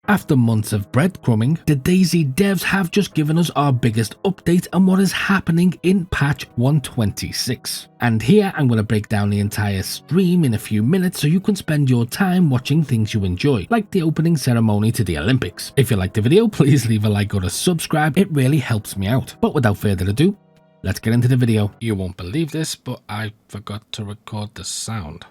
After months of breadcrumbing, the DayZ devs have just given us our biggest update on what is happening in patch 126. And here I'm going to break down the entire stream in a few minutes so you can spend your time watching things you enjoy, like the opening ceremony to the Olympics. If you liked the video, please leave a like or a subscribe, it really helps me out. But without further ado, let's get into the video. You won't believe this, but I forgot to record the sound.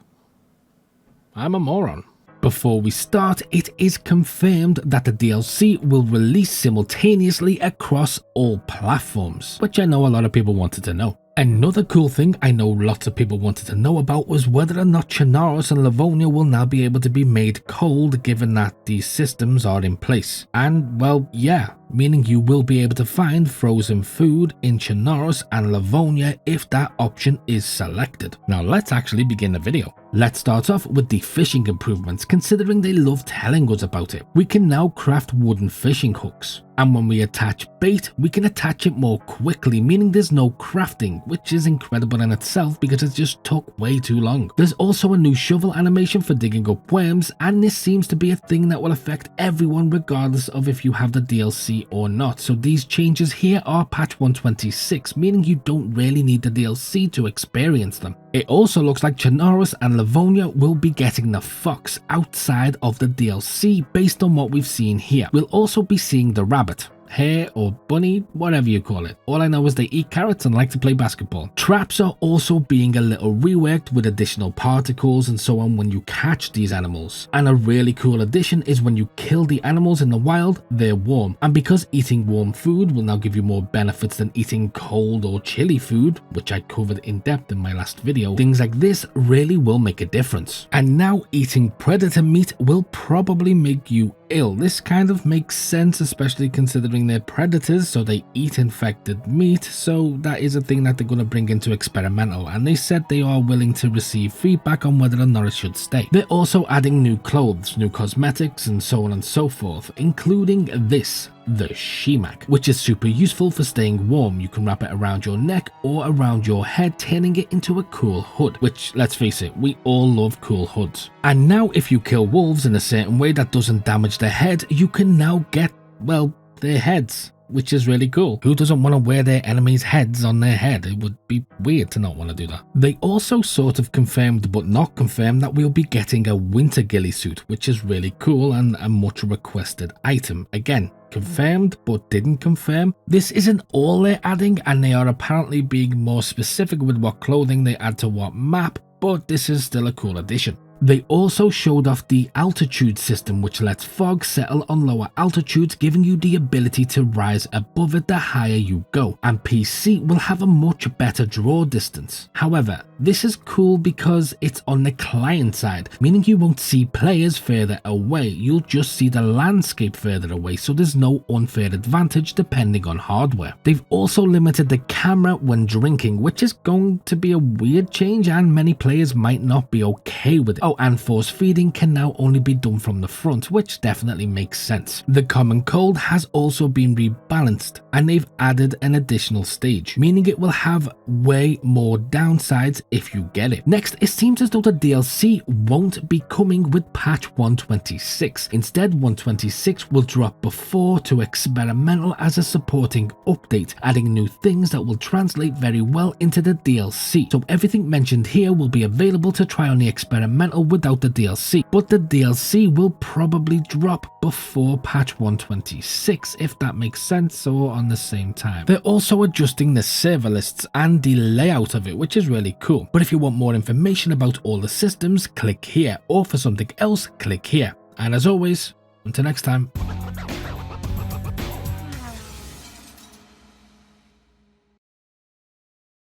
I'm a moron. Before we start, it is confirmed that the DLC will release simultaneously across all platforms, which I know a lot of people wanted to know. Another cool thing I know lots of people wanted to know about was whether or not Chernarus and Livonia will now be able to be made cold given that these systems are in place. And well, yeah, meaning you will be able to find frozen food in Chernarus and Livonia if that option is selected. Now let's actually begin the video. Let's start off with the fishing improvements, considering they love telling us about it. We can now craft wooden fishing hooks, and when we attach bait, we can attach it more quickly, meaning there's no crafting, which is incredible in itself because it just took way too long. There's also a new shovel animation for digging up worms, and this seems to be a thing that will affect everyone regardless of if you have the DLC or not. So these changes here are patch 126, meaning you don't really need the DLC to experience them. It also looks like Chernarus and Livonia will be getting the fox outside of the DLC based on what we've seen here. We'll also be seeing the rabbit, hare or bunny, whatever you call it. All I know is they eat carrots and like to play basketball. Traps are also being a little reworked with additional particles and so on when you catch these animals. And a really cool addition is when you kill the animals in the wild, they're warm. And because eating warm food will now give you more benefits than eating cold or chilly food, which I covered in depth in my last video, things like this really will make a difference. And now eating predator meat will probably make you ill. This kind of makes sense, especially considering they're predators, so they eat infected meat, so that is a thing that they're going to bring into experimental, and they said they are willing to receive feedback on whether or not it should stay. They're also adding new clothes, new cosmetics, and so on and so forth, including this, the Shemak, which is super useful for staying warm. You can wrap it around your neck or around your head, turning it into a cool hood, which, let's face it, we all love cool hoods. And now if you kill wolves in a certain way that doesn't damage their head, you can now get, well, their heads, which is really cool. Who doesn't want to wear their enemies' heads on their head? It would be weird to not want to do that. They also sort of confirmed but not confirmed that we'll be getting a winter ghillie suit, which is really cool and a much requested item. Again, confirmed but didn't confirm. This isn't all they're adding, and they are apparently being more specific with what clothing they add to what map, but this is still a cool addition. They also showed off the altitude system, which lets fog settle on lower altitudes, giving you the ability to rise above it the higher you go, and PC will have a much better draw distance. However, this is cool because it's on the client side, meaning you won't see players further away, you'll just see the landscape further away, so there's no unfair advantage depending on hardware. They've also limited the camera when drinking, which is going to be a weird change and many players might not be okay with it. Oh, and force feeding can now only be done from the front, which definitely makes sense. The common cold has also been rebalanced, and they've added an additional stage, meaning it will have way more downsides if you get it. Next, it seems as though the DLC won't be coming with patch 126. Instead, 126 will drop before to experimental as a supporting update, adding new things that will translate very well into the DLC. So everything mentioned here will be available to try on the experimental without the DLC, but the DLC will probably drop before patch 126, if that makes sense, or on the same time. They're also adjusting the server lists and the layout of it, which is really cool. But if you want more information about all the systems, click here, or for something else, click here. And as always, until next time.